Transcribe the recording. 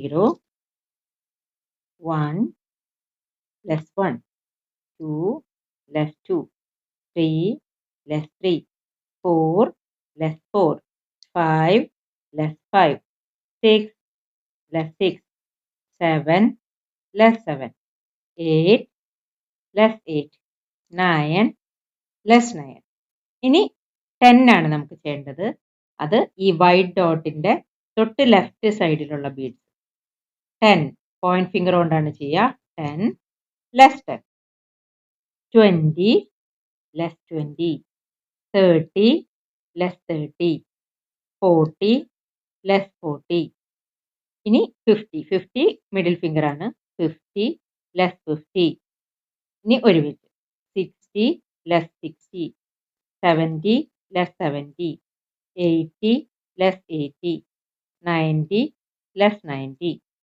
0, 1, less 1, 2, less 2, 3, less 3, 4, less 4, 5, less 5, 6, less 6, 7, less 7, 8, less 8, 9, less 9. ഇനി 10 ആണ് നമുക്ക് ചെയ്യേണ്ടത്. അത് ഈ വൈറ്റ് ഡോട്ടിന്റെ തൊട്ട് ലെഫ്റ്റ് സൈഡിലുള്ള ബീഡ്സ്. 10 പോയിന്റ് ഫിംഗർ കൊണ്ടാണ് ചെയ്യുക. 10, less 10, 20, less 20, 30, less 30, 40, less 40. ഇനി 50 മിഡിൽ ഫിംഗർ ആണ്. 50, less 50. ഇനി ഒരുമിച്ച് 60, less 60, 70, less 70, 80, less 80, 90, less 90.